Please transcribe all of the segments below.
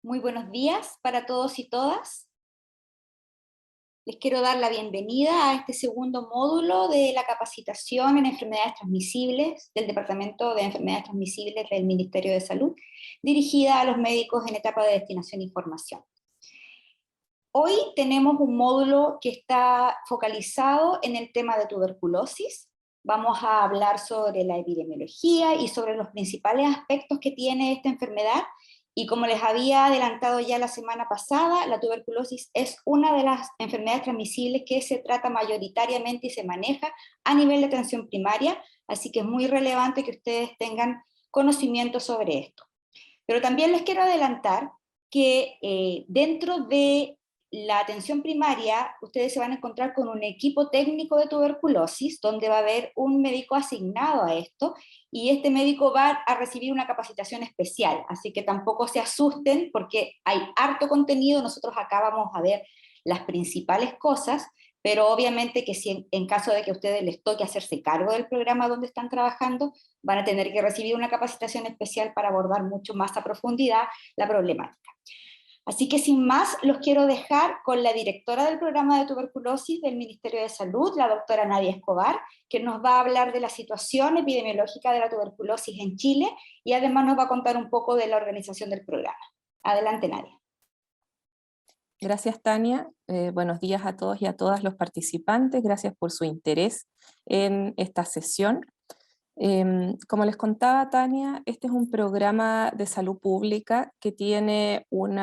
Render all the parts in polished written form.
Muy buenos días para todos y todas. Les quiero dar la bienvenida a este segundo módulo de la capacitación en enfermedades transmisibles del Departamento de Enfermedades Transmisibles del Ministerio de Salud, dirigida a los médicos en etapa de destinación e información. Hoy tenemos un módulo que está focalizado en el tema de tuberculosis. Vamos a hablar sobre la epidemiología y sobre los principales aspectos que tiene esta enfermedad. Y como les había adelantado ya la semana pasada, la tuberculosis es una de las enfermedades transmisibles que se trata mayoritariamente y se maneja a nivel de atención primaria, así que es muy relevante que ustedes tengan conocimiento sobre esto. Pero también les quiero adelantar que dentro de la atención primaria, ustedes se van a encontrar con un equipo técnico de tuberculosis, donde va a haber un médico asignado a esto, y este médico va a recibir una capacitación especial, así que tampoco se asusten porque hay harto contenido. Nosotros acá vamos a ver las principales cosas, pero obviamente que si en caso de que a ustedes les toque hacerse cargo del programa donde están trabajando, van a tener que recibir una capacitación especial para abordar mucho más a profundidad la problemática. Así que sin más, los quiero dejar con la directora del programa de tuberculosis del Ministerio de Salud, la doctora Nadia Escobar, que nos va a hablar de la situación epidemiológica de la tuberculosis en Chile y además nos va a contar un poco de la organización del programa. Adelante, Nadia. Gracias, Tania. Buenos días a todos y a todas los participantes. Gracias por su interés en esta sesión. Como les contaba Tania, este es un programa de salud pública que tiene un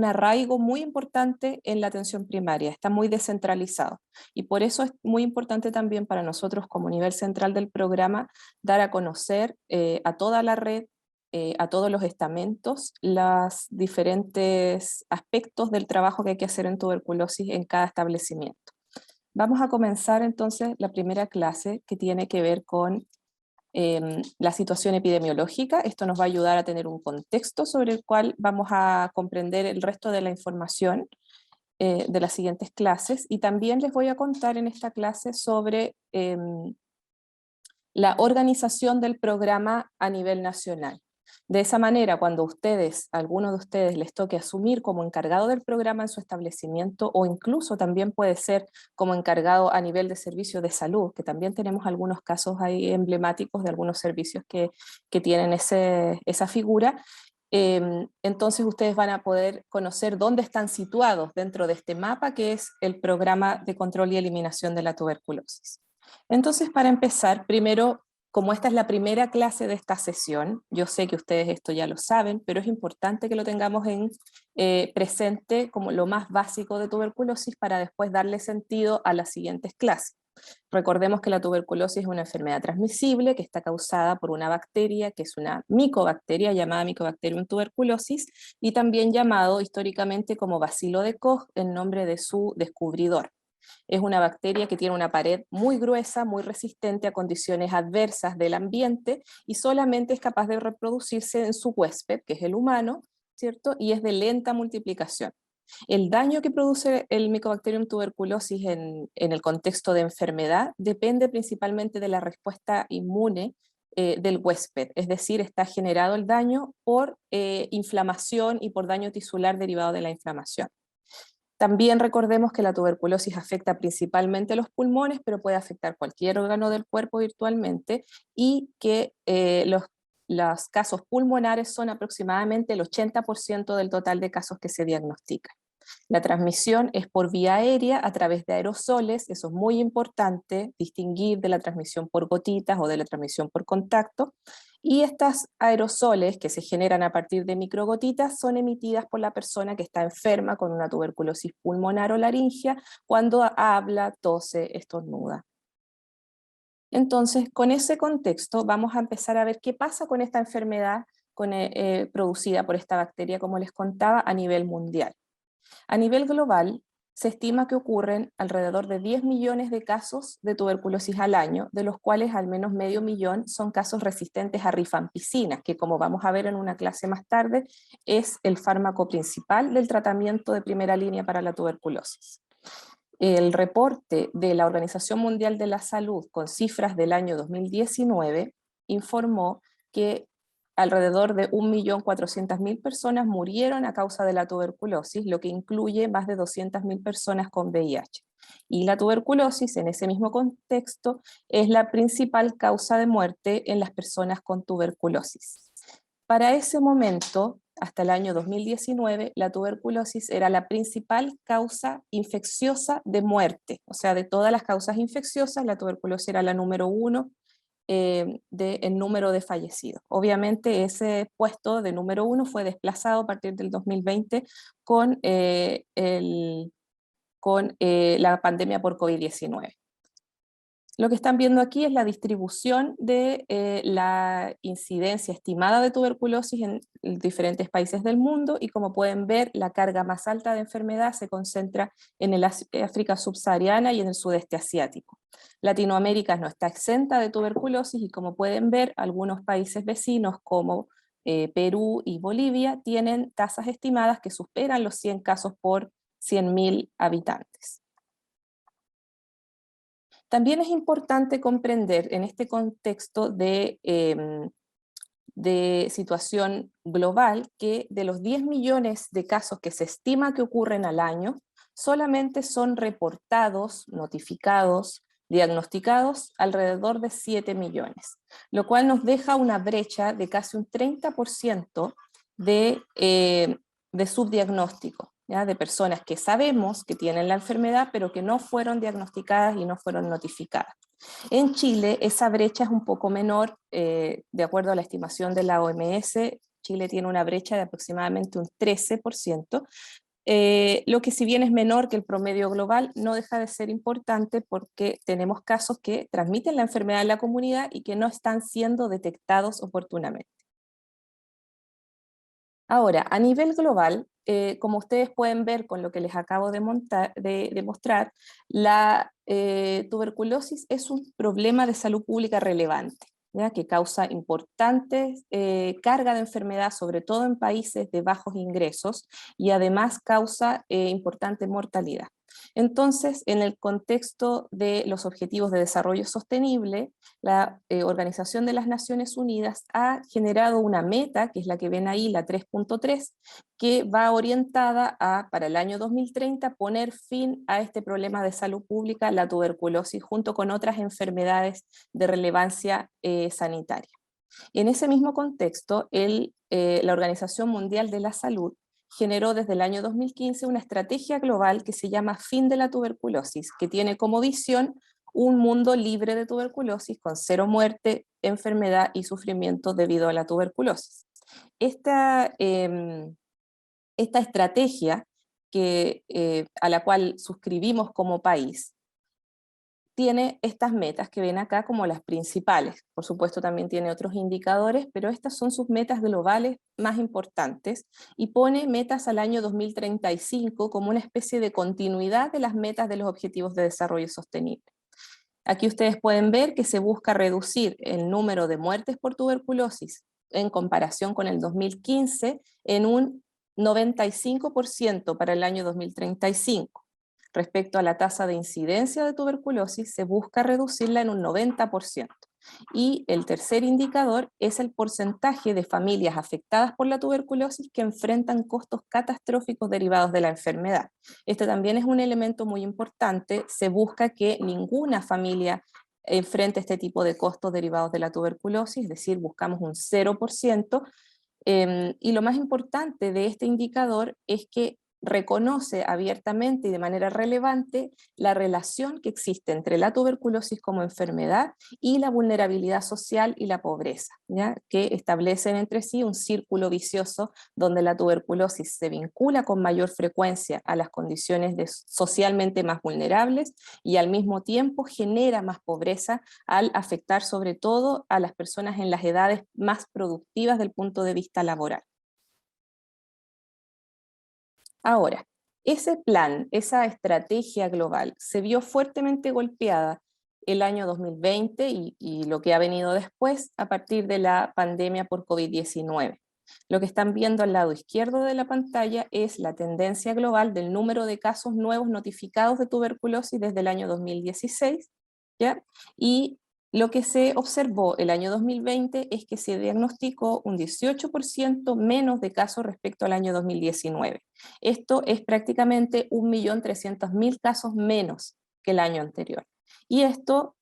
arraigo muy importante en la atención primaria, está muy descentralizado y por eso es muy importante también para nosotros como nivel central del programa dar a conocer a toda la red, a todos los estamentos, los diferentes aspectos del trabajo que hay que hacer en tuberculosis en cada establecimiento. Vamos a comenzar entonces la primera clase que tiene que ver con la situación epidemiológica. Esto nos va a ayudar a tener un contexto sobre el cual vamos a comprender el resto de la información de las siguientes clases, y también les voy a contar en esta clase sobre la organización del programa a nivel nacional. De esa manera, cuando alguno de ustedes les toque asumir como encargado del programa en su establecimiento, o incluso también puede ser como encargado a nivel de servicios de salud, que también tenemos algunos casos ahí emblemáticos de algunos servicios que tienen esa figura, entonces ustedes van a poder conocer dónde están situados dentro de este mapa que es el programa de control y eliminación de la tuberculosis. Entonces, para empezar, primero, como esta es la primera clase de esta sesión, yo sé que ustedes esto ya lo saben, pero es importante que lo tengamos presente como lo más básico de tuberculosis para después darle sentido a las siguientes clases. Recordemos que la tuberculosis es una enfermedad transmisible que está causada por una bacteria que es una micobacteria llamada Mycobacterium tuberculosis, y también llamado históricamente como bacilo de Koch, el nombre de su descubridor. Es una bacteria que tiene una pared muy gruesa, muy resistente a condiciones adversas del ambiente, y solamente es capaz de reproducirse en su huésped, que es el humano, ¿cierto? Y es de lenta multiplicación. El daño que produce el Mycobacterium tuberculosis en el contexto de enfermedad depende principalmente de la respuesta inmune del huésped, es decir, está generado el daño por inflamación y por daño tisular derivado de la inflamación. También recordemos que la tuberculosis afecta principalmente los pulmones, pero puede afectar cualquier órgano del cuerpo virtualmente, y que los casos pulmonares son aproximadamente el 80% del total de casos que se diagnostican. La transmisión es por vía aérea a través de aerosoles, eso es muy importante distinguir de la transmisión por gotitas o de la transmisión por contacto, y estas aerosoles que se generan a partir de microgotitas son emitidas por la persona que está enferma con una tuberculosis pulmonar o laringea cuando habla, tose, estornuda. Entonces, con ese contexto vamos a empezar a ver qué pasa con esta enfermedad producida por esta bacteria, como les contaba, a nivel mundial. A nivel global, se estima que ocurren alrededor de 10 millones de casos de tuberculosis al año, de los cuales al menos medio millón son casos resistentes a rifampicina, que, como vamos a ver en una clase más tarde, es el fármaco principal del tratamiento de primera línea para la tuberculosis. El reporte de la Organización Mundial de la Salud con cifras del año 2019 informó que alrededor de 1.400.000 personas murieron a causa de la tuberculosis, lo que incluye más de 200.000 personas con VIH. Y la tuberculosis, en ese mismo contexto, es la principal causa de muerte en las personas con tuberculosis. Para ese momento, hasta el año 2019, la tuberculosis era la principal causa infecciosa de muerte. O sea, de todas las causas infecciosas, la tuberculosis era la número 1 en número de fallecidos. Obviamente ese puesto de número 1 fue desplazado a partir del 2020 con, la pandemia por COVID-19. Lo que están viendo aquí es la distribución de la incidencia estimada de tuberculosis en diferentes países del mundo, y como pueden ver, la carga más alta de enfermedad se concentra en el África subsahariana y en el sudeste asiático. Latinoamérica no está exenta de tuberculosis, y como pueden ver, algunos países vecinos como Perú y Bolivia tienen tasas estimadas que superan los 100 casos por 100.000 habitantes. También es importante comprender en este contexto de situación global que de los 10 millones de casos que se estima que ocurren al año, solamente son reportados, notificados, diagnosticados alrededor de 7 millones, lo cual nos deja una brecha de casi un 30% de subdiagnóstico, ¿ya? De personas que sabemos que tienen la enfermedad, pero que no fueron diagnosticadas y no fueron notificadas. En Chile esa brecha es un poco menor, de acuerdo a la estimación de la OMS, Chile tiene una brecha de aproximadamente un 13%, lo que si bien es menor que el promedio global, no deja de ser importante porque tenemos casos que transmiten la enfermedad en la comunidad y que no están siendo detectados oportunamente. Ahora, a nivel global, como ustedes pueden ver con lo que les acabo de mostrar, la tuberculosis es un problema de salud pública relevante, ¿ya? Que causa importantes carga de enfermedad, sobre todo en países de bajos ingresos, y además causa importante mortalidad. Entonces, en el contexto de los Objetivos de Desarrollo Sostenible, la Organización de las Naciones Unidas ha generado una meta, que es la que ven ahí, la 3.3, que va orientada a, para el año 2030, poner fin a este problema de salud pública, la tuberculosis, junto con otras enfermedades de relevancia sanitaria. En ese mismo contexto, la Organización Mundial de la Salud generó desde el año 2015 una estrategia global que se llama Fin de la Tuberculosis, que tiene como visión un mundo libre de tuberculosis, con cero muerte, enfermedad y sufrimiento debido a la tuberculosis. Esta estrategia a la cual suscribimos como país tiene estas metas que ven acá como las principales. Por supuesto también tiene otros indicadores, pero estas son sus metas globales más importantes, y pone metas al año 2035 como una especie de continuidad de las metas de los Objetivos de Desarrollo Sostenible. Aquí ustedes pueden ver que se busca reducir el número de muertes por tuberculosis en comparación con el 2015 en un 95% para el año 2035. Respecto a la tasa de incidencia de tuberculosis, se busca reducirla en un 90%. Y el tercer indicador es el porcentaje de familias afectadas por la tuberculosis que enfrentan costos catastróficos derivados de la enfermedad. Este también es un elemento muy importante. Se busca que ninguna familia enfrente este tipo de costos derivados de la tuberculosis, es decir, buscamos un 0%. Y lo más importante de este indicador es que reconoce abiertamente y de manera relevante la relación que existe entre la tuberculosis como enfermedad y la vulnerabilidad social y la pobreza, ¿ya? Que establecen entre sí un círculo vicioso donde la tuberculosis se vincula con mayor frecuencia a las condiciones socialmente más vulnerables, y al mismo tiempo genera más pobreza al afectar sobre todo a las personas en las edades más productivas del punto de vista laboral. Ahora, ese plan, esa estrategia global se vio fuertemente golpeada el año 2020 y lo que ha venido después a partir de la pandemia por COVID-19. Lo que están viendo al lado izquierdo de la pantalla es la tendencia global del número de casos nuevos notificados de tuberculosis desde el año 2016, ¿ya? Y Lo que se observó el año 2020 es que se diagnosticó un 18% menos de casos respecto al año 2019. Esto es prácticamente 1.300.000 casos menos que el año anterior. Y esto,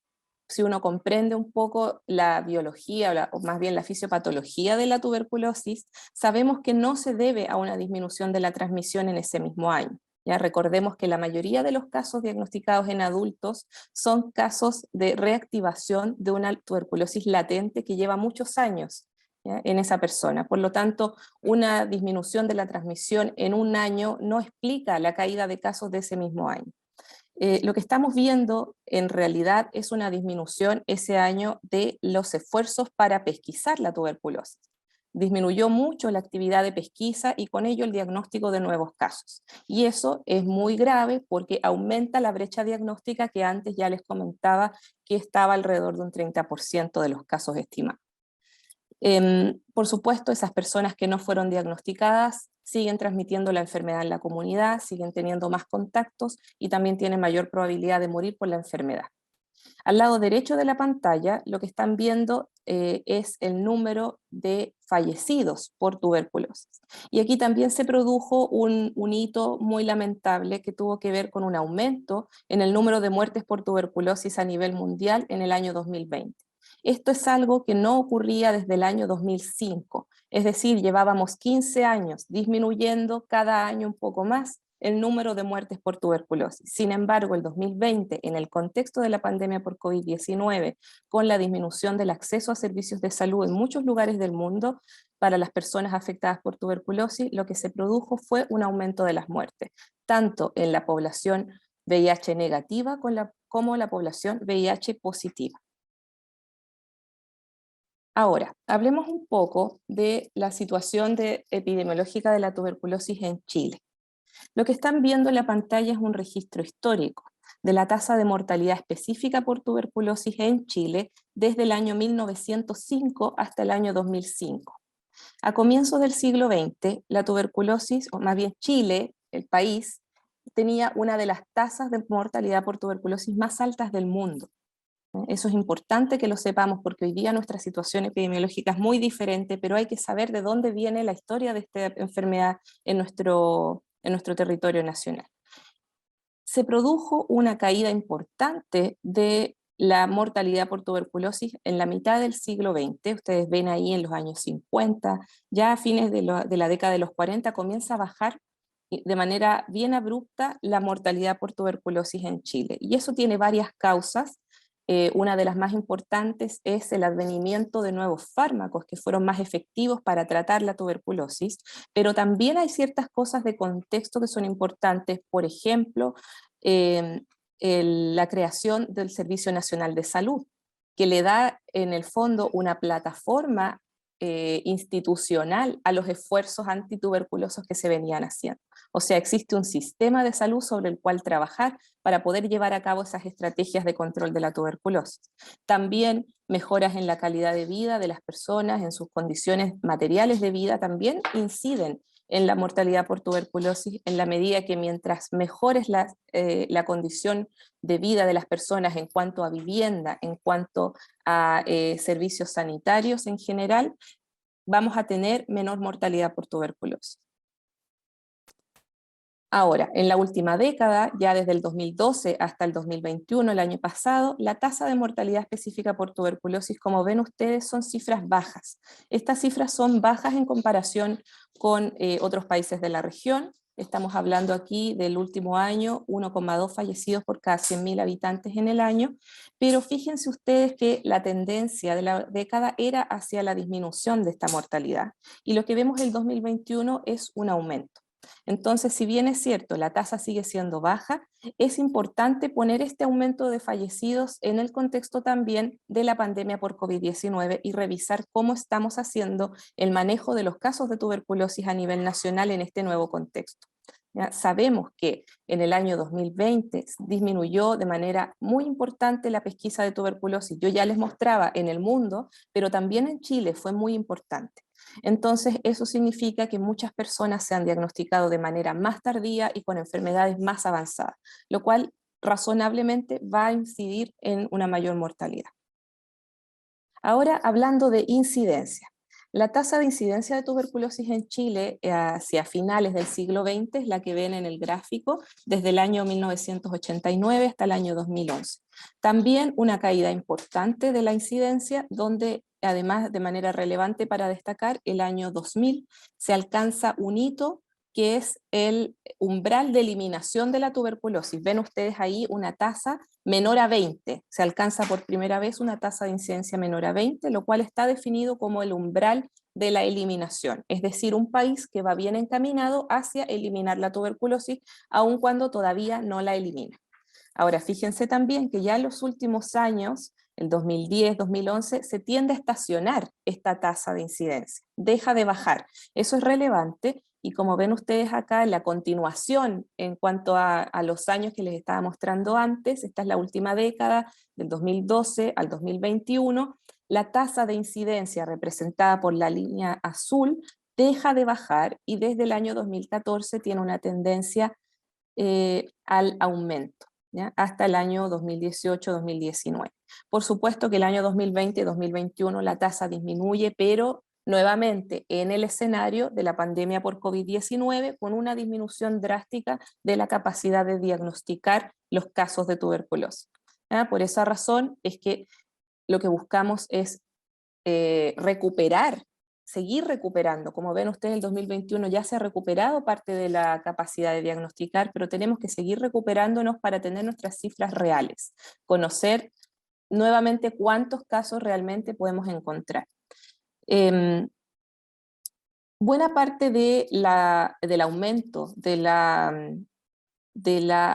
si uno comprende un poco la biología o más bien la fisiopatología de la tuberculosis, sabemos que no se debe a una disminución de la transmisión en ese mismo año. Ya recordemos que la mayoría de los casos diagnosticados en adultos son casos de reactivación de una tuberculosis latente que lleva muchos años, ¿ya?, en esa persona. Por lo tanto, una disminución de la transmisión en un año no explica la caída de casos de ese mismo año. Lo que estamos viendo en realidad es una disminución ese año de los esfuerzos para pesquisar la tuberculosis. Disminuyó mucho la actividad de pesquisa y con ello el diagnóstico de nuevos casos. Y eso es muy grave porque aumenta la brecha diagnóstica que antes ya les comentaba que estaba alrededor de un 30% de los casos estimados. Por supuesto, esas personas que no fueron diagnosticadas siguen transmitiendo la enfermedad en la comunidad, siguen teniendo más contactos y también tienen mayor probabilidad de morir por la enfermedad. Al lado derecho de la pantalla, lo que están viendo es el número de fallecidos por tuberculosis. Y aquí también se produjo un hito muy lamentable que tuvo que ver con un aumento en el número de muertes por tuberculosis a nivel mundial en el año 2020. Esto es algo que no ocurría desde el año 2005, es decir, llevábamos 15 años disminuyendo cada año un poco más el número de muertes por tuberculosis. Sin embargo, el 2020, en el contexto de la pandemia por COVID-19, con la disminución del acceso a servicios de salud en muchos lugares del mundo para las personas afectadas por tuberculosis, lo que se produjo fue un aumento de las muertes, tanto en la población VIH negativa como la población VIH positiva. Ahora, hablemos un poco de la situación epidemiológica de la tuberculosis en Chile. Lo que están viendo en la pantalla es un registro histórico de la tasa de mortalidad específica por tuberculosis en Chile desde el año 1905 hasta el año 2005. A comienzos del siglo XX, la tuberculosis, o más bien Chile, el país, tenía una de las tasas de mortalidad por tuberculosis más altas del mundo. Eso es importante que lo sepamos porque hoy día nuestra situación epidemiológica es muy diferente, pero hay que saber de dónde viene la historia de esta enfermedad en nuestro territorio nacional. Se produjo una caída importante de la mortalidad por tuberculosis en la mitad del siglo XX. Ustedes ven ahí en los años 50, ya a fines de la década de los 40 comienza a bajar de manera bien abrupta la mortalidad por tuberculosis en Chile. Y eso tiene varias causas. Una de las más importantes es el advenimiento de nuevos fármacos que fueron más efectivos para tratar la tuberculosis, pero también hay ciertas cosas de contexto que son importantes, por ejemplo, eh, la creación del Servicio Nacional de Salud, que le da en el fondo una plataforma institucional a los esfuerzos antituberculosos que se venían haciendo. O sea, existe un sistema de salud sobre el cual trabajar para poder llevar a cabo esas estrategias de control de la tuberculosis. También mejoras en la calidad de vida de las personas, en sus condiciones materiales de vida, también inciden en la mortalidad por tuberculosis en la medida que mientras mejores la condición de vida de las personas en cuanto a vivienda, en cuanto a servicios sanitarios en general, vamos a tener menor mortalidad por tuberculosis. Ahora, en la última década, ya desde el 2012 hasta el 2021, el año pasado, la tasa de mortalidad específica por tuberculosis, como ven ustedes, son cifras bajas. Estas cifras son bajas en comparación con otros países de la región. Estamos hablando aquí del último año, 1,2 fallecidos por cada 100.000 habitantes en el año, pero fíjense ustedes que la tendencia de la década era hacia la disminución de esta mortalidad, y lo que vemos en el 2021 es un aumento. Entonces, si bien es cierto, la tasa sigue siendo baja, es importante poner este aumento de fallecidos en el contexto también de la pandemia por COVID-19 y revisar cómo estamos haciendo el manejo de los casos de tuberculosis a nivel nacional en este nuevo contexto. ¿Ya? Sabemos que en el año 2020 disminuyó de manera muy importante la pesquisa de tuberculosis. Yo ya les mostraba en el mundo, pero también en Chile fue muy importante. Entonces, eso significa que muchas personas se han diagnosticado de manera más tardía y con enfermedades más avanzadas, lo cual razonablemente va a incidir en una mayor mortalidad. Ahora, hablando de incidencia. La tasa de incidencia de tuberculosis en Chile hacia finales del siglo XX es la que ven en el gráfico, desde el año 1989 hasta el año 2011. También una caída importante de la incidencia, donde además de manera relevante para destacar, el año 2000 se alcanza un hito que es el umbral de eliminación de la tuberculosis. Ven ustedes ahí una tasa menor a 20, se alcanza por primera vez una tasa de incidencia menor a 20, lo cual está definido como el umbral de la eliminación, es decir, un país que va bien encaminado hacia eliminar la tuberculosis, aun cuando todavía no la elimina. Ahora, fíjense también que ya en los últimos años, el 2010, 2011, se tiende a estacionar esta tasa de incidencia, deja de bajar. Eso es relevante y como ven ustedes acá, la continuación en cuanto a los años que les estaba mostrando antes, esta es la última década, del 2012 al 2021, la tasa de incidencia representada por la línea azul deja de bajar y desde el año 2014 tiene una tendencia al aumento, ¿ya? Hasta el año 2018-2019. Por supuesto que el año 2020 y 2021 la tasa disminuye, pero nuevamente en el escenario de la pandemia por COVID-19 con una disminución drástica de la capacidad de diagnosticar los casos de tuberculosis. ¿Ya? Por esa razón es que lo que buscamos es recuperar, seguir recuperando. Como ven ustedes, el 2021 ya se ha recuperado parte de la capacidad de diagnosticar, pero tenemos que seguir recuperándonos para tener nuestras cifras reales, conocer nuevamente cuántos casos realmente podemos encontrar. Buena parte del aumento de la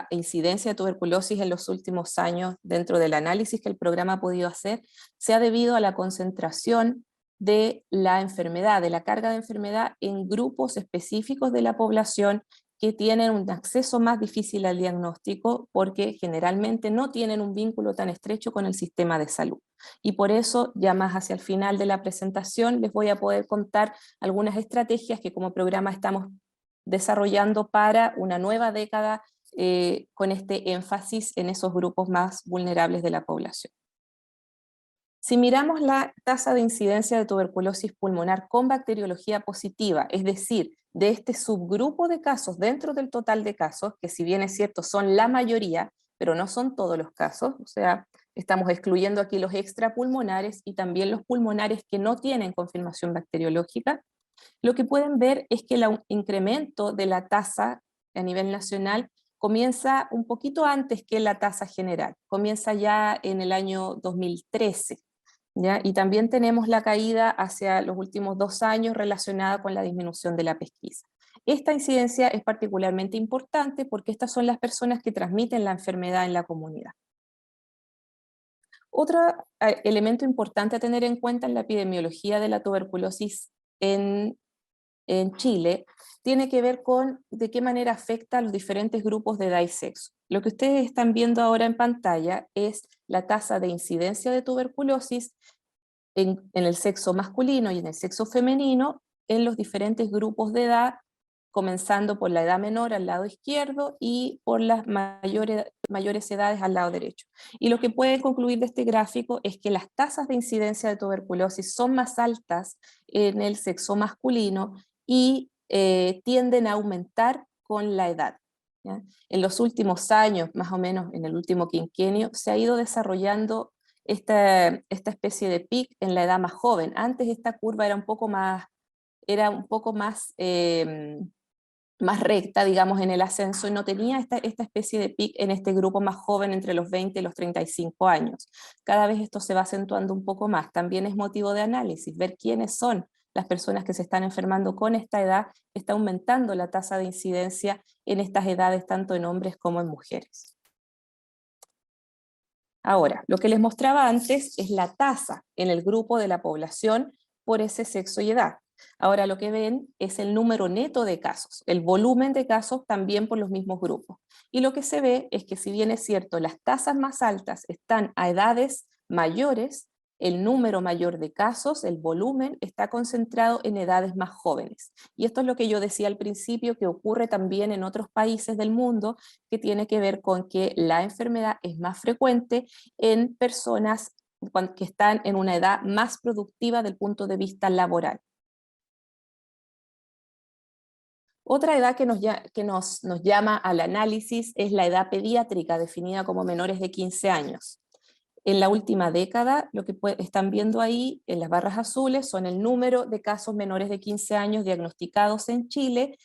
incidencia de tuberculosis en los últimos años dentro del análisis que el programa ha podido hacer, se ha debido a la concentración de la enfermedad, de la carga de enfermedad en grupos específicos de la población que tienen un acceso más difícil al diagnóstico porque generalmente no tienen un vínculo tan estrecho con el sistema de salud. Y por eso, ya más hacia el final de la presentación, les voy a poder contar algunas estrategias que como programa estamos desarrollando para una nueva década con este énfasis en esos grupos más vulnerables de la población. Si miramos la tasa de incidencia de tuberculosis pulmonar con bacteriología positiva, es decir, de este subgrupo de casos dentro del total de casos, que si bien es cierto son la mayoría, pero no son todos los casos, o sea, estamos excluyendo aquí los extrapulmonares y también los pulmonares que no tienen confirmación bacteriológica, lo que pueden ver es que el incremento de la tasa a nivel nacional comienza un poquito antes que la tasa general, comienza ya en el año 2013, ¿ya? Y también tenemos la caída hacia los últimos 2 años relacionada con la disminución de la pesquisa. Esta incidencia es particularmente importante porque estas son las personas que transmiten la enfermedad en la comunidad. Otro elemento importante a tener en cuenta en la epidemiología de la tuberculosis en Chile tiene que ver con de qué manera afecta a los diferentes grupos de edad y sexo. Lo que ustedes están viendo ahora en pantalla es la tasa de incidencia de tuberculosis en el sexo masculino y en el sexo femenino en los diferentes grupos de edad, comenzando por la edad menor al lado izquierdo y por las mayores edades al lado derecho. Y lo que pueden concluir de este gráfico es que las tasas de incidencia de tuberculosis son más altas en el sexo masculino y tienden a aumentar con la edad, ¿ya? En los últimos años, más o menos en el último quinquenio, se ha ido desarrollando esta especie de pic en la edad más joven. Antes esta curva era un poco más más recta, digamos, en el ascenso y no tenía esta especie de pic en este grupo más joven entre los 20 y los 35 años. Cada vez esto se va acentuando un poco más. También es motivo de análisis, ver quiénes son las personas que se están enfermando con esta edad, está aumentando la tasa de incidencia en estas edades, tanto en hombres como en mujeres. Ahora, lo que les mostraba antes es la tasa en el grupo de la población por ese sexo y edad. Ahora lo que ven es el número neto de casos, el volumen de casos también por los mismos grupos. Y lo que se ve es que si bien es cierto, las tasas más altas están a edades mayores, el número mayor de casos, el volumen, está concentrado en edades más jóvenes. Y esto es lo que yo decía al principio, que ocurre también en otros países del mundo, que tiene que ver con que la enfermedad es más frecuente en personas que están en una edad más productiva del punto de vista laboral. Otra edad que nos llama al análisis es la edad pediátrica, definida como menores de 15 años. En la última década, lo que están viendo ahí en las barras azules son el número de casos menores de 15 años diagnosticados en Chile,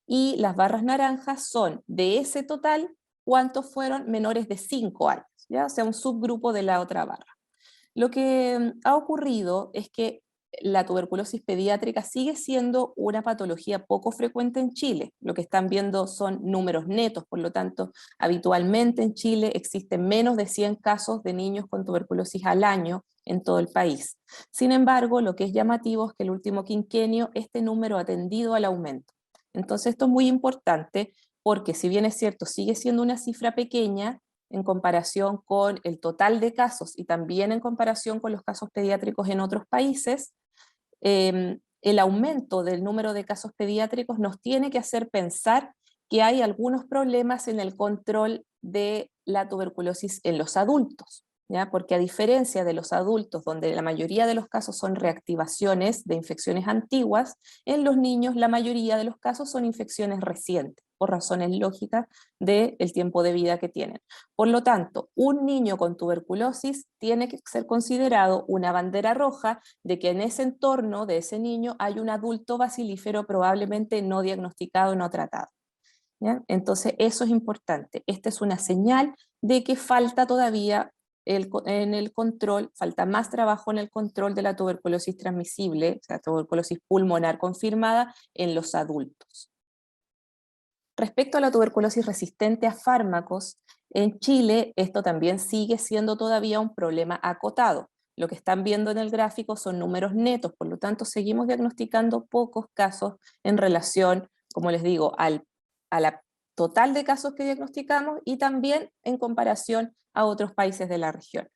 y las barras naranjas son, de ese total, cuántos fueron menores de 5 años, ¿ya? O sea, un subgrupo de la otra barra. Lo que ha ocurrido es que la tuberculosis pediátrica sigue siendo una patología poco frecuente en Chile. Lo que están viendo son números netos, por lo tanto, habitualmente en Chile existen menos de 100 casos de niños con tuberculosis al año en todo el país. Sin embargo, lo que es llamativo es que el último quinquenio este número ha tendido al aumento. Entonces esto es muy importante porque, si bien es cierto, sigue siendo una cifra pequeña en comparación con el total de casos y también en comparación con los casos pediátricos en otros países, el aumento del número de casos pediátricos nos tiene que hacer pensar que hay algunos problemas en el control de la tuberculosis en los adultos, ¿ya? Porque a diferencia de los adultos, donde la mayoría de los casos son reactivaciones de infecciones antiguas, en los niños la mayoría de los casos son infecciones recientes, por razones lógicas del tiempo de vida que tienen. Por lo tanto, un niño con tuberculosis tiene que ser considerado una bandera roja de que en ese entorno de ese niño hay un adulto bacilífero probablemente no diagnosticado, no tratado, ¿ya? Entonces eso es importante. Esta es una señal de que falta todavía en el control, falta más trabajo en el control de la tuberculosis transmisible, o sea, tuberculosis pulmonar confirmada en los adultos. Respecto a la tuberculosis resistente a fármacos, en Chile esto también sigue siendo todavía un problema acotado. Lo que están viendo en el gráfico son números netos, por lo tanto seguimos diagnosticando pocos casos en relación, como les digo, a la total de casos que diagnosticamos y también en comparación a otros países de la región.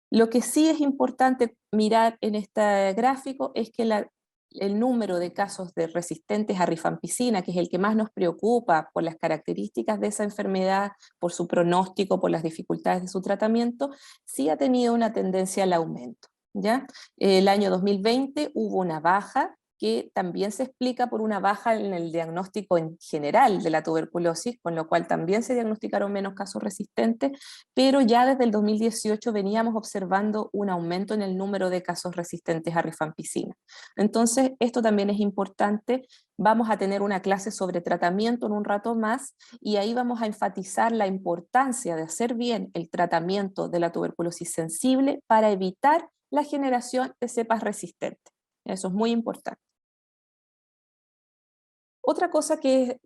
Lo que sí es importante mirar en este gráfico es que el número de casos de resistentes a rifampicina, que es el que más nos preocupa por las características de esa enfermedad, por su pronóstico, por las dificultades de su tratamiento, sí ha tenido una tendencia al aumento, ¿ya? El año 2020 hubo una baja que también se explica por una baja en el diagnóstico en general de la tuberculosis, con lo cual también se diagnosticaron menos casos resistentes, pero ya desde el 2018 veníamos observando un aumento en el número de casos resistentes a rifampicina. Entonces, esto también es importante. Vamos a tener una clase sobre tratamiento en un rato más, y ahí vamos a enfatizar la importancia de hacer bien el tratamiento de la tuberculosis sensible para evitar la generación de cepas resistentes. Eso es muy importante. Otra cosa que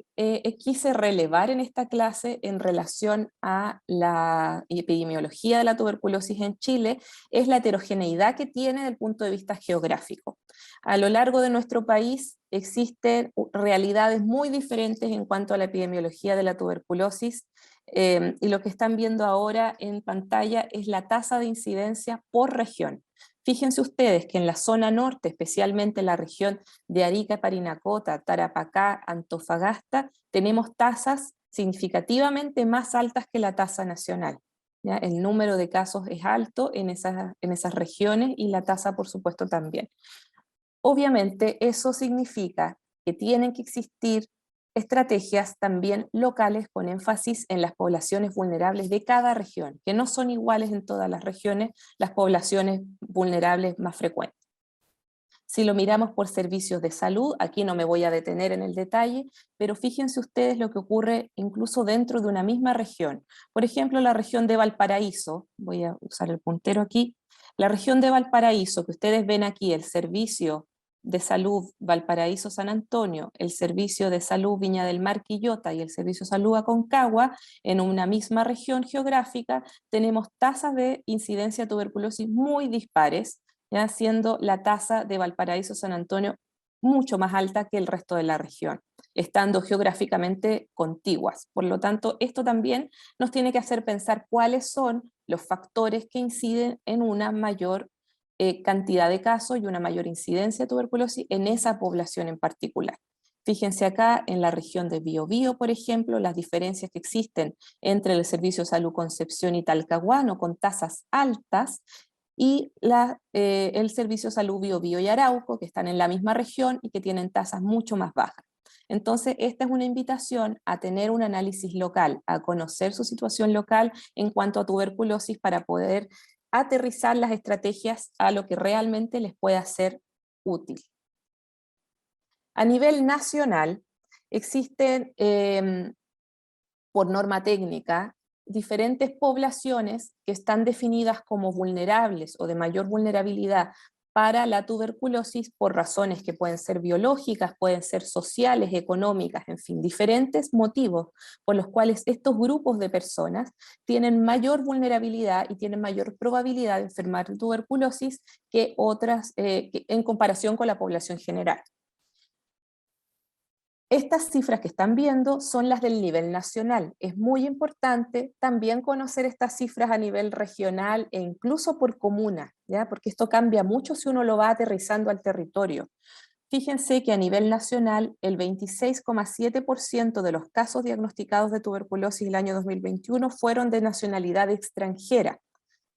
quise relevar en esta clase en relación a la epidemiología de la tuberculosis en Chile es la heterogeneidad que tiene desde el punto de vista geográfico. A lo largo de nuestro país existen realidades muy diferentes en cuanto a la epidemiología de la tuberculosis, y lo que están viendo ahora en pantalla es la tasa de incidencia por región. Fíjense ustedes que en la zona norte, especialmente en la región de Arica, Parinacota, Tarapacá, Antofagasta, tenemos tasas significativamente más altas que la tasa nacional, ¿ya? El número de casos es alto en esas regiones y la tasa, por supuesto, también. Obviamente, eso significa que tienen que existir estrategias también locales con énfasis en las poblaciones vulnerables de cada región, que no son iguales en todas las regiones, las poblaciones vulnerables más frecuentes. Si lo miramos por servicios de salud, aquí no me voy a detener en el detalle, pero fíjense ustedes lo que ocurre incluso dentro de una misma región. Por ejemplo, la región de Valparaíso, voy a usar el puntero aquí, la región de Valparaíso, que ustedes ven aquí, el servicio de salud Valparaíso San Antonio, el servicio de salud Viña del Mar Quillota y el servicio de salud Aconcagua, en una misma región geográfica, tenemos tasas de incidencia de tuberculosis muy dispares, ¿ya? Siendo la tasa de Valparaíso San Antonio mucho más alta que el resto de la región, estando geográficamente contiguas. Por lo tanto, esto también nos tiene que hacer pensar cuáles son los factores que inciden en una mayor cantidad de casos y una mayor incidencia de tuberculosis en esa población en particular. Fíjense acá en la región de Biobío, por ejemplo, las diferencias que existen entre el Servicio de Salud Concepción y Talcahuano, con tasas altas, y el Servicio Salud Biobío y Arauco, que están en la misma región y que tienen tasas mucho más bajas. Entonces, esta es una invitación a tener un análisis local, a conocer su situación local en cuanto a tuberculosis para poder aterrizar las estrategias a lo que realmente les pueda ser útil. A nivel nacional, existen, por norma técnica, diferentes poblaciones que están definidas como vulnerables o de mayor vulnerabilidad para la tuberculosis por razones que pueden ser biológicas, pueden ser sociales, económicas, en fin, diferentes motivos por los cuales estos grupos de personas tienen mayor vulnerabilidad y tienen mayor probabilidad de enfermar de tuberculosis que otras en comparación con la población general. Estas cifras que están viendo son las del nivel nacional. Es muy importante también conocer estas cifras a nivel regional e incluso por comuna, ¿ya? Porque esto cambia mucho si uno lo va aterrizando al territorio. Fíjense que a nivel nacional el 26,7% de los casos diagnosticados de tuberculosis el año 2021 fueron de nacionalidad extranjera.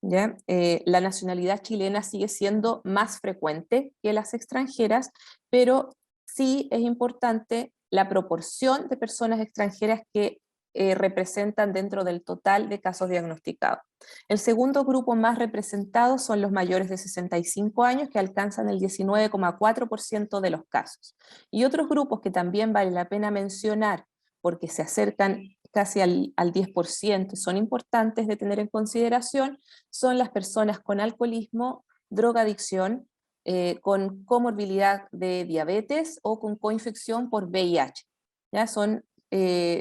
¿Ya? La nacionalidad chilena sigue siendo más frecuente que las extranjeras, pero sí es importante la proporción de personas extranjeras que representan dentro del total de casos diagnosticados. El segundo grupo más representado son los mayores de 65 años, que alcanzan el 19,4% de los casos. Y otros grupos que también vale la pena mencionar, porque se acercan casi al 10%, son importantes de tener en consideración, son las personas con alcoholismo, drogadicción, con comorbilidad de diabetes o con coinfección por VIH. ¿Ya? Son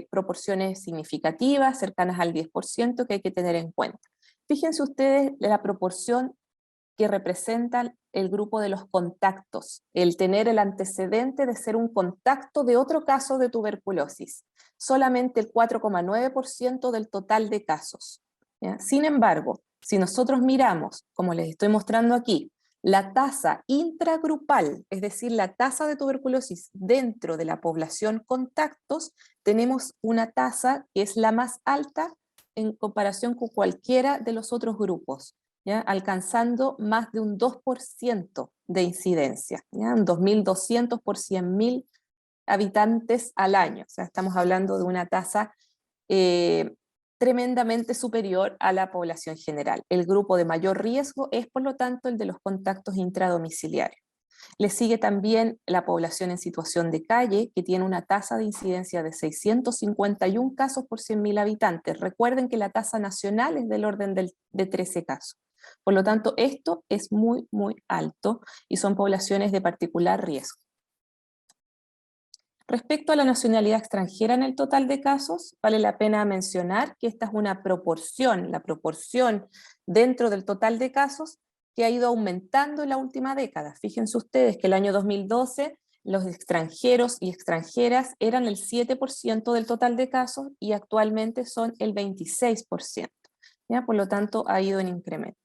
proporciones significativas, cercanas al 10%, que hay que tener en cuenta. Fíjense ustedes la proporción que representan el grupo de los contactos, el tener el antecedente de ser un contacto de otro caso de tuberculosis. Solamente el 4,9% del total de casos. ¿Ya? Sin embargo, si nosotros miramos, como les estoy mostrando aquí, la tasa intragrupal, es decir, la tasa de tuberculosis dentro de la población contactos, tenemos una tasa que es la más alta en comparación con cualquiera de los otros grupos, ¿ya? Alcanzando más de un 2% de incidencia, ¿ya? Un 2.200 por 100.000 habitantes al año. O sea, estamos hablando de una tasa tremendamente superior a la población general. El grupo de mayor riesgo es, por lo tanto, el de los contactos intradomiciliarios. Le sigue también la población en situación de calle, que tiene una tasa de incidencia de 651 casos por 100.000 habitantes. Recuerden que la tasa nacional es del orden de 13 casos. Por lo tanto, esto es muy, muy alto y son poblaciones de particular riesgo. Respecto a la nacionalidad extranjera en el total de casos, vale la pena mencionar que esta es una proporción, la proporción dentro del total de casos que ha ido aumentando en la última década. Fíjense ustedes que el año 2012 los extranjeros y extranjeras eran el 7% del total de casos y actualmente son el 26%. ¿Ya? Por lo tanto, ha ido en incremento.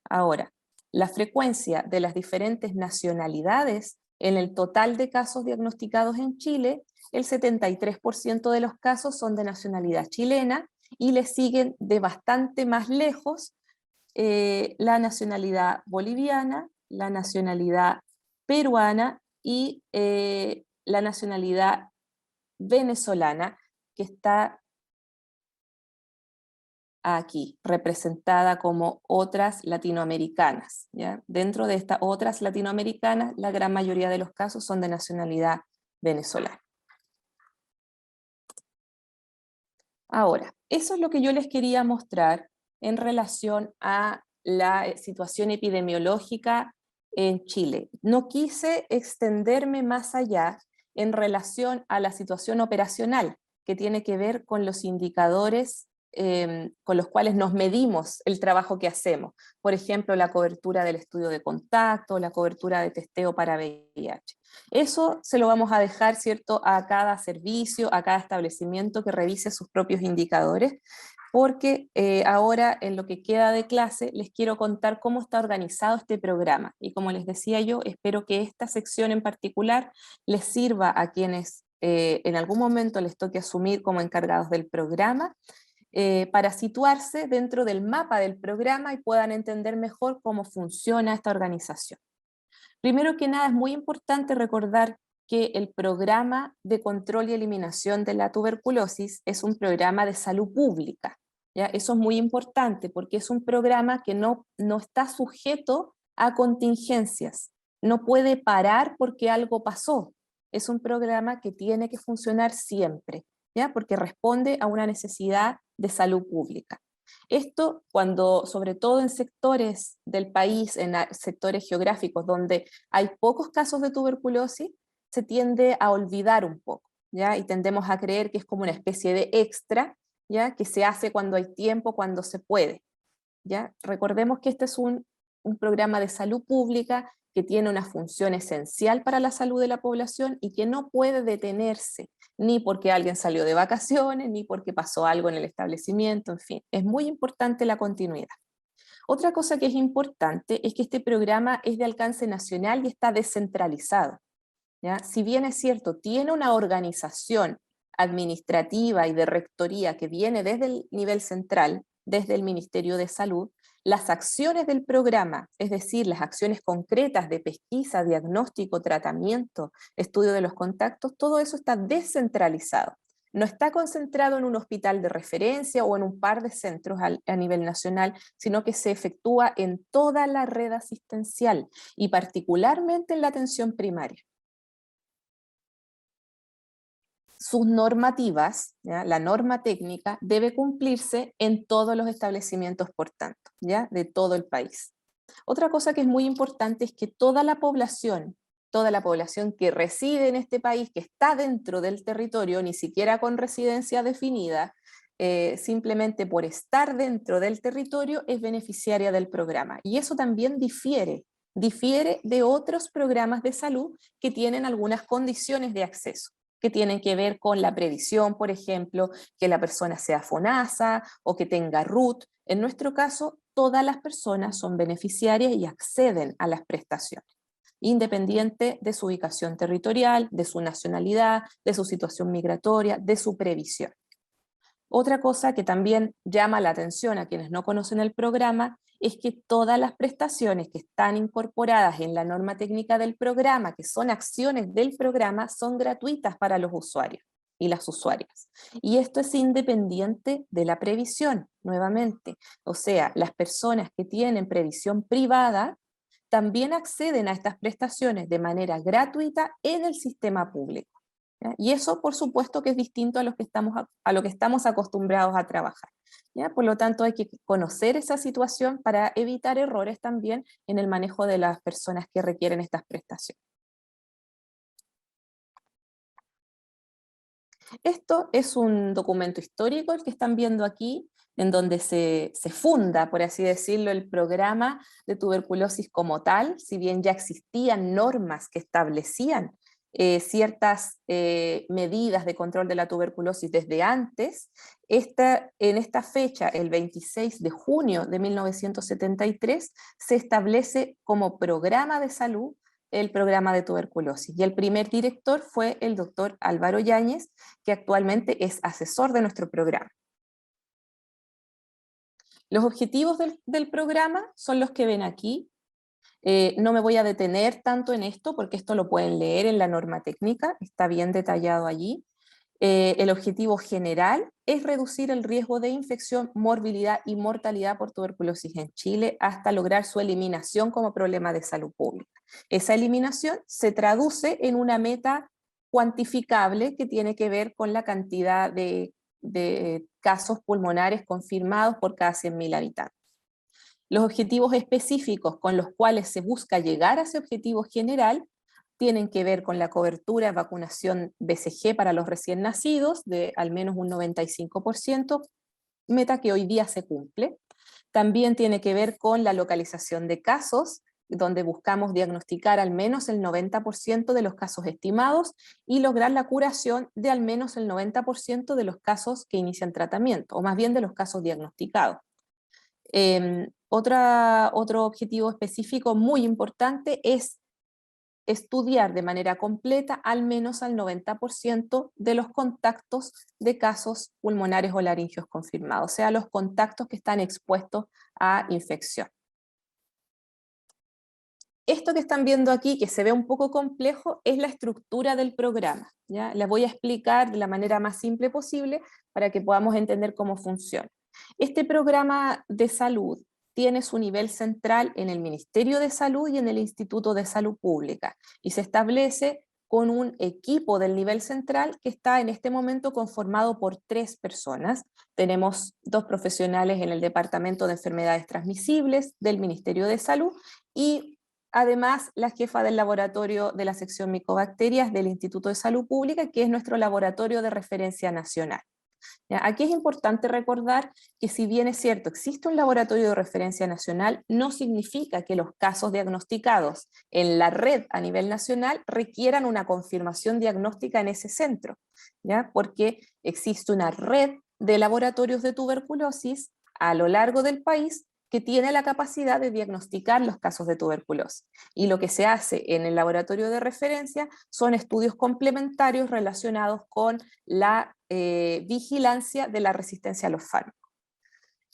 Ahora, la frecuencia de las diferentes nacionalidades en el total de casos diagnosticados en Chile, el 73% de los casos son de nacionalidad chilena y le siguen de bastante más lejos la nacionalidad boliviana, la nacionalidad peruana y la nacionalidad venezolana, que está aquí, representada como otras latinoamericanas, ¿ya? Dentro de estas otras latinoamericanas, la gran mayoría de los casos son de nacionalidad venezolana. Ahora, eso es lo que yo les quería mostrar en relación a la situación epidemiológica en Chile. No quise extenderme más allá en relación a la situación operacional, que tiene que ver con los indicadores con los cuales nos medimos el trabajo que hacemos. Por ejemplo, la cobertura del estudio de contacto, la cobertura de testeo para VIH. Eso se lo vamos a dejar, ¿cierto?, a cada servicio, a cada establecimiento que revise sus propios indicadores, porque ahora en lo que queda de clase les quiero contar cómo está organizado este programa. Y como les decía yo, espero que esta sección en particular les sirva a quienes en algún momento les toque asumir como encargados del programa, para situarse dentro del mapa del programa y puedan entender mejor cómo funciona esta organización. Primero que nada, es muy importante recordar que el programa de control y eliminación de la tuberculosis es un programa de salud pública, ¿ya? Eso es muy importante porque es un programa que no está sujeto a contingencias, no puede parar porque algo pasó, es un programa que tiene que funcionar siempre, ¿ya? Porque responde a una necesidad de salud pública. Esto cuando, sobre todo en sectores del país, en sectores geográficos donde hay pocos casos de tuberculosis, se tiende a olvidar un poco, ¿ya? Y tendemos a creer que es como una especie de extra, ¿ya? Que se hace cuando hay tiempo, cuando se puede, ¿ya? Recordemos que este es un programa de salud pública que tiene una función esencial para la salud de la población y que no puede detenerse, ni porque alguien salió de vacaciones, ni porque pasó algo en el establecimiento, en fin, es muy importante la continuidad. Otra cosa que es importante es que este programa es de alcance nacional y está descentralizado, ¿ya? Si bien es cierto, tiene una organización administrativa y de rectoría que viene desde el nivel central, desde el Ministerio de Salud, las acciones del programa, es decir, las acciones concretas de pesquisa, diagnóstico, tratamiento, estudio de los contactos, todo eso está descentralizado. No está concentrado en un hospital de referencia o en un par de centros a nivel nacional, sino que se efectúa en toda la red asistencial y particularmente en la atención primaria. Sus normativas, ¿ya? La norma técnica debe cumplirse en todos los establecimientos, por tanto, ¿ya? De todo el país. Otra cosa que es muy importante es que toda la población que reside en este país, que está dentro del territorio, ni siquiera con residencia definida, simplemente por estar dentro del territorio, es beneficiaria del programa. Y eso también difiere de otros programas de salud que tienen algunas condiciones de acceso, que tienen que ver con la previsión, por ejemplo, que la persona sea FONASA o que tenga RUT. En nuestro caso, todas las personas son beneficiarias y acceden a las prestaciones, independiente de su ubicación territorial, de su nacionalidad, de su situación migratoria, de su previsión. Otra cosa que también llama la atención a quienes no conocen el programa es que todas las prestaciones que están incorporadas en la norma técnica del programa, que son acciones del programa, son gratuitas para los usuarios y las usuarias. Y esto es independiente de la previsión, nuevamente. O sea, las personas que tienen previsión privada también acceden a estas prestaciones de manera gratuita en el sistema público, ¿ya? Y eso, por supuesto, que es distinto a lo que estamos acostumbrados a trabajar, ¿ya? Por lo tanto, hay que conocer esa situación para evitar errores también en el manejo de las personas que requieren estas prestaciones. Esto es un documento histórico, el que están viendo aquí, en donde se funda, por así decirlo, el programa de tuberculosis como tal, si bien ya existían normas que establecían ciertas medidas de control de la tuberculosis desde antes. En esta fecha, el 26 de junio de 1973, se establece como programa de salud el programa de tuberculosis. Y el primer director fue el doctor Álvaro Yáñez, que actualmente es asesor de nuestro programa. Los objetivos del programa son los que ven aquí. No me voy a detener tanto en esto porque esto lo pueden leer en la norma técnica, está bien detallado allí. El objetivo general es reducir el riesgo de infección, morbilidad y mortalidad por tuberculosis en Chile hasta lograr su eliminación como problema de salud pública. Esa eliminación se traduce en una meta cuantificable que tiene que ver con la cantidad de casos pulmonares confirmados por cada 100.000 habitantes. Los objetivos específicos con los cuales se busca llegar a ese objetivo general tienen que ver con la cobertura de vacunación BCG para los recién nacidos de al menos un 95%, meta que hoy día se cumple. También tiene que ver con la localización de casos, donde buscamos diagnosticar al menos el 90% de los casos estimados y lograr la curación de al menos el 90% de los casos que inician tratamiento, o más bien de los casos diagnosticados. Otro objetivo específico muy importante es estudiar de manera completa al menos al 90% de los contactos de casos pulmonares o laringios confirmados, o sea, los contactos que están expuestos a infección. Esto que están viendo aquí, que se ve un poco complejo, es la estructura del programa, ¿ya? Les voy a explicar de la manera más simple posible para que podamos entender cómo funciona. Este programa de salud tiene su nivel central en el Ministerio de Salud y en el Instituto de Salud Pública, y se establece con un equipo del nivel central que está en este momento conformado por 3 personas. Tenemos 2 profesionales en el Departamento de Enfermedades Transmisibles del Ministerio de Salud y además la jefa del laboratorio de la sección micobacterias del Instituto de Salud Pública, que es nuestro laboratorio de referencia nacional. ¿Ya? Aquí es importante recordar que si bien es cierto, existe un laboratorio de referencia nacional, no significa que los casos diagnosticados en la red a nivel nacional requieran una confirmación diagnóstica en ese centro, ¿ya? Porque existe una red de laboratorios de tuberculosis a lo largo del país que tiene la capacidad de diagnosticar los casos de tuberculosis. Y lo que se hace en el laboratorio de referencia son estudios complementarios relacionados con la vigilancia de la resistencia a los fármacos.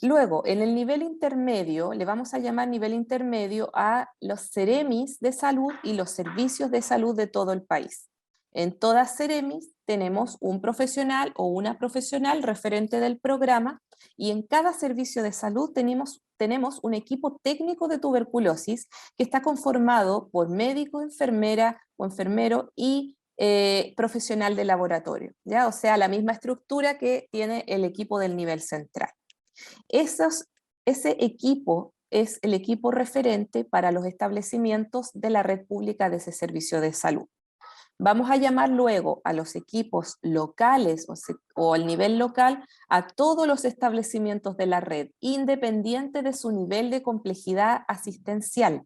Luego, en el nivel intermedio, le vamos a llamar nivel intermedio a los CEREMIS de salud y los servicios de salud de todo el país. En todas CEREMIS tenemos un profesional o una profesional referente del programa y en cada servicio de salud tenemos un equipo técnico de tuberculosis que está conformado por médico, enfermera o enfermero y profesional de laboratorio, ¿ya? O sea, la misma estructura que tiene el equipo del nivel central. Ese equipo es el equipo referente para los establecimientos de la red pública de ese servicio de salud. Vamos a llamar luego a los equipos locales o al nivel local a todos los establecimientos de la red, independiente de su nivel de complejidad asistencial,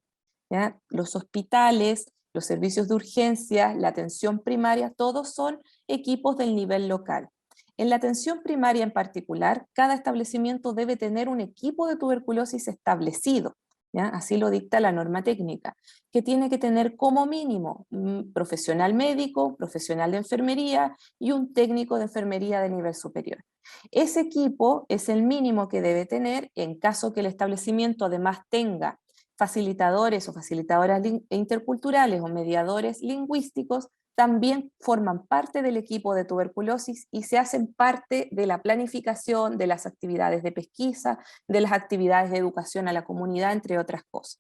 ¿ya? Los hospitales, los servicios de urgencia, la atención primaria, todos son equipos del nivel local. En la atención primaria en particular, cada establecimiento debe tener un equipo de tuberculosis establecido, ¿ya? Así lo dicta la norma técnica, que tiene que tener como mínimo un profesional médico, profesional de enfermería y un técnico de enfermería de nivel superior. Ese equipo es el mínimo que debe tener en caso que el establecimiento además tenga facilitadores o facilitadoras interculturales o mediadores lingüísticos, también forman parte del equipo de tuberculosis y se hacen parte de la planificación de las actividades de pesquisa, de las actividades de educación a la comunidad, entre otras cosas.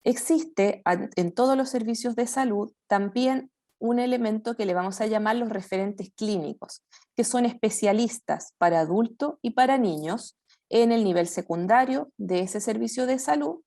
Existe en todos los servicios de salud también un elemento que le vamos a llamar los referentes clínicos, que son especialistas para adultos y para niños en el nivel secundario de ese servicio de salud,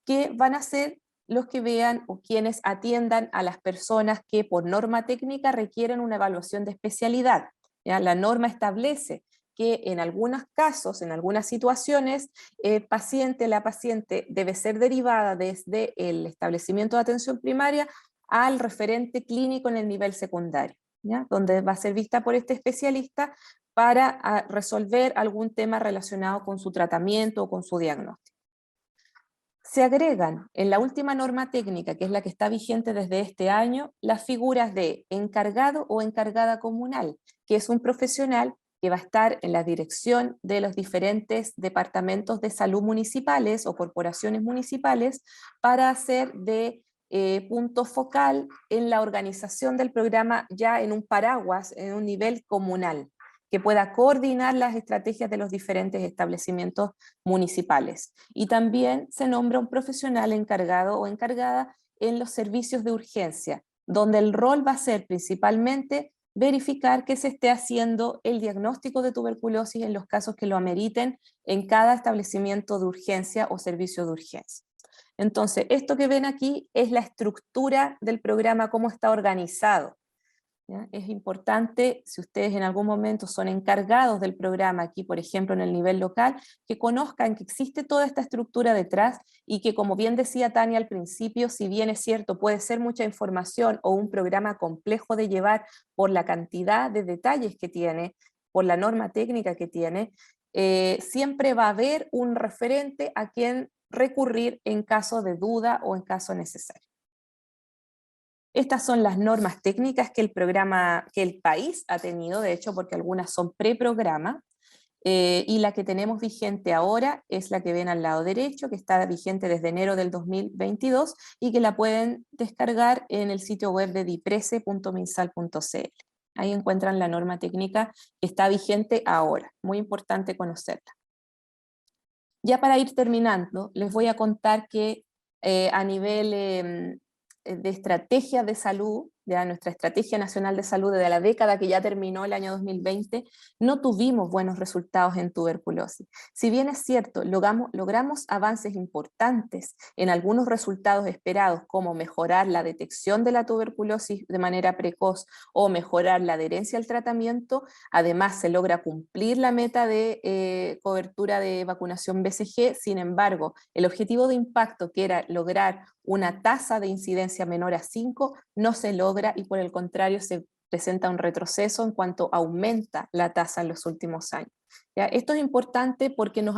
que van a ser los que vean o quienes atiendan a las personas que por norma técnica requieren una evaluación de especialidad. ¿Ya? La norma establece que en algunos casos, en algunas situaciones, la paciente debe ser derivada desde el establecimiento de atención primaria al referente clínico en el nivel secundario, ¿ya? Donde va a ser vista por este especialista para resolver algún tema relacionado con su tratamiento o con su diagnóstico. Se agregan en la última norma técnica, que es la que está vigente desde este año, las figuras de encargado o encargada comunal, que es un profesional que va a estar en la dirección de los diferentes departamentos de salud municipales o corporaciones municipales para hacer de punto focal en la organización del programa ya en un paraguas, en un nivel comunal, que pueda coordinar las estrategias de los diferentes establecimientos municipales. Y también se nombra un profesional encargado o encargada en los servicios de urgencia, donde el rol va a ser principalmente verificar que se esté haciendo el diagnóstico de tuberculosis en los casos que lo ameriten en cada establecimiento de urgencia o servicio de urgencia. Entonces, esto que ven aquí es la estructura del programa, cómo está organizado. ¿Ya? Es importante, si ustedes en algún momento son encargados del programa aquí, por ejemplo, en el nivel local, que conozcan que existe toda esta estructura detrás y que, como bien decía Tania al principio, si bien es cierto, puede ser mucha información o un programa complejo de llevar por la cantidad de detalles que tiene, por la norma técnica que tiene, siempre va a haber un referente a quien recurrir en caso de duda o en caso necesario. Estas son las normas técnicas que el país ha tenido, de hecho, porque algunas son preprograma, y la que tenemos vigente ahora es la que ven al lado derecho, que está vigente desde enero del 2022 y que la pueden descargar en el sitio web de diprese.minsal.cl. Ahí encuentran la norma técnica que está vigente ahora, muy importante conocerla. Ya para ir terminando, les voy a contar que a nivel de estrategia de salud, de nuestra Estrategia Nacional de Salud de la década que ya terminó el año 2020, no tuvimos buenos resultados en tuberculosis. Si bien es cierto, logramos avances importantes en algunos resultados esperados, como mejorar la detección de la tuberculosis de manera precoz o mejorar la adherencia al tratamiento, además se logra cumplir la meta de cobertura de vacunación BCG. Sin embargo, el objetivo de impacto, que era lograr una tasa de incidencia menor a 5, no se logra y por el contrario se presenta un retroceso en cuanto aumenta la tasa en los últimos años. ¿Ya? Esto es importante porque nos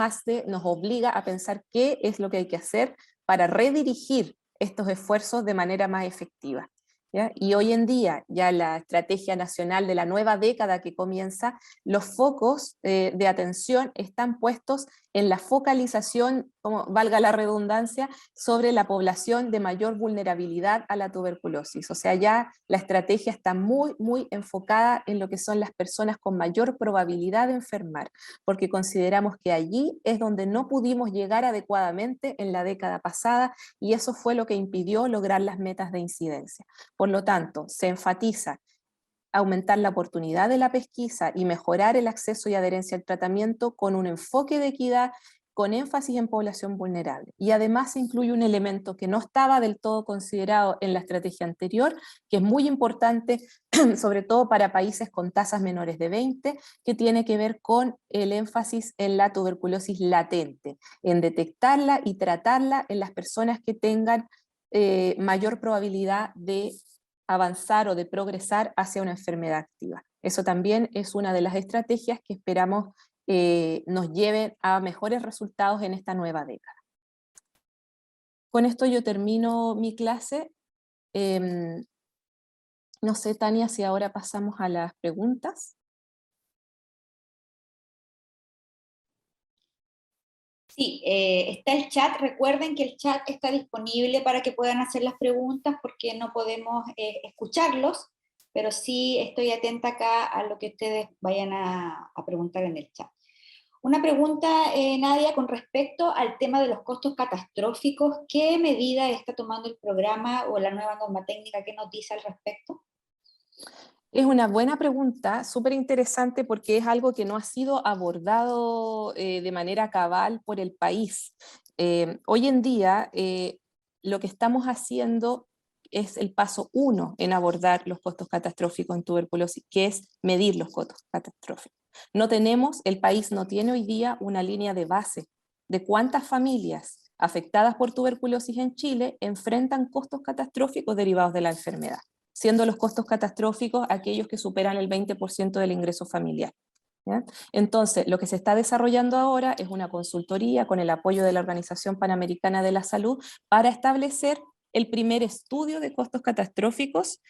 obliga a pensar qué es lo que hay que hacer para redirigir estos esfuerzos de manera más efectiva. ¿Ya? Y hoy en día, ya la estrategia nacional de la nueva década que comienza, los focos de atención están puestos en la focalización, como valga la redundancia, sobre la población de mayor vulnerabilidad a la tuberculosis. O sea, ya la estrategia está muy enfocada en lo que son las personas con mayor probabilidad de enfermar, porque consideramos que allí es donde no pudimos llegar adecuadamente en la década pasada y eso fue lo que impidió lograr las metas de incidencia. Por lo tanto, se enfatiza aumentar la oportunidad de la pesquisa y mejorar el acceso y adherencia al tratamiento con un enfoque de equidad con énfasis en población vulnerable. Y además se incluye un elemento que no estaba del todo considerado en la estrategia anterior, que es muy importante, sobre todo para países con tasas menores de 20, que tiene que ver con el énfasis en la tuberculosis latente, en detectarla y tratarla en las personas que tengan mayor probabilidad de avanzar o de progresar hacia una enfermedad activa. Eso también es una de las estrategias que esperamos nos lleven a mejores resultados en esta nueva década. Con esto yo termino mi clase. No sé, Tania, si ahora pasamos a las preguntas. Sí, está el chat. Recuerden que el chat está disponible para que puedan hacer las preguntas porque no podemos escucharlos, pero sí estoy atenta acá a lo que ustedes vayan a preguntar en el chat. Una pregunta, Nadia, con respecto al tema de los costos catastróficos. ¿Qué medida está tomando el programa o la nueva norma técnica? ¿Qué nos dice al respecto? Es una buena pregunta, súper interesante porque es algo que no ha sido abordado de manera cabal por el país. Hoy en día lo que estamos haciendo es el paso 1 en abordar los costos catastróficos en tuberculosis, que es medir los costos catastróficos. El país no tiene hoy día una línea de base de cuántas familias afectadas por tuberculosis en Chile enfrentan costos catastróficos derivados de la enfermedad, siendo los costos catastróficos aquellos que superan el 20% del ingreso familiar. ¿Ya? Entonces, lo que se está desarrollando ahora es una consultoría con el apoyo de la Organización Panamericana de la Salud para establecer el primer estudio de costos catastróficos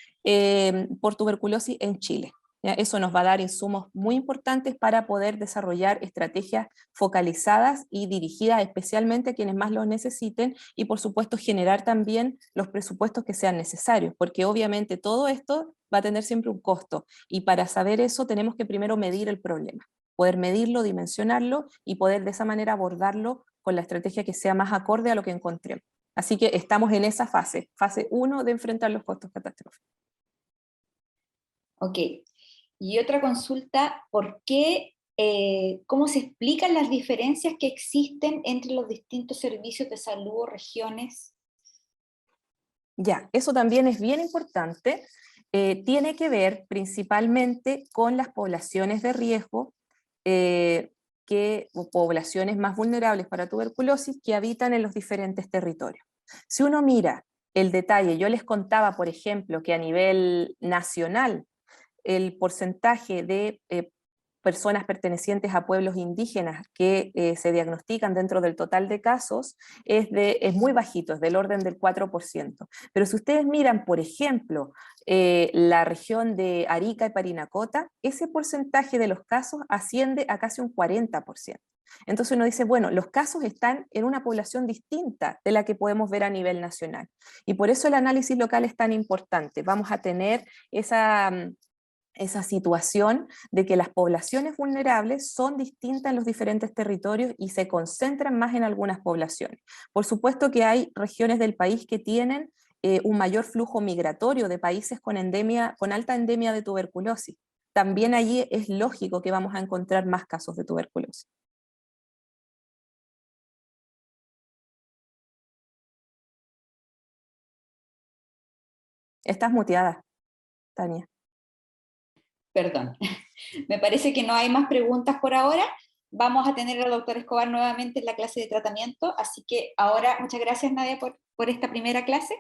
por tuberculosis en Chile. ¿Ya? Eso nos va a dar insumos muy importantes para poder desarrollar estrategias focalizadas y dirigidas especialmente a quienes más lo necesiten y por supuesto generar también los presupuestos que sean necesarios, porque obviamente todo esto va a tener siempre un costo y para saber eso tenemos que primero medir el problema, poder medirlo, dimensionarlo y poder de esa manera abordarlo con la estrategia que sea más acorde a lo que encontremos. Así que estamos en esa fase 1 de enfrentar los costos catastróficos. Ok. Y otra consulta, ¿por qué, cómo se explican las diferencias que existen entre los distintos servicios de salud o regiones? Ya, eso también es bien importante. Tiene que ver principalmente con las poblaciones de riesgo o poblaciones más vulnerables para tuberculosis que habitan en los diferentes territorios. Si uno mira el detalle, yo les contaba, por ejemplo, que a nivel nacional el porcentaje de personas pertenecientes a pueblos indígenas que se diagnostican dentro del total de casos es muy bajito, es del orden del 4%. Pero si ustedes miran, por ejemplo, la región de Arica y Parinacota, ese porcentaje de los casos asciende a casi un 40%. Entonces uno dice, bueno, los casos están en una población distinta de la que podemos ver a nivel nacional. Y por eso el análisis local es tan importante. Vamos a tener esa situación de que las poblaciones vulnerables son distintas en los diferentes territorios y se concentran más en algunas poblaciones. Por supuesto que hay regiones del país que tienen un mayor flujo migratorio de países con alta endemia de tuberculosis. También allí es lógico que vamos a encontrar más casos de tuberculosis. Estás muteada, Tania. Perdón. Me parece que no hay más preguntas por ahora. Vamos a tener al doctor Escobar nuevamente en la clase de tratamiento, así que ahora muchas gracias, Nadia, por esta primera clase.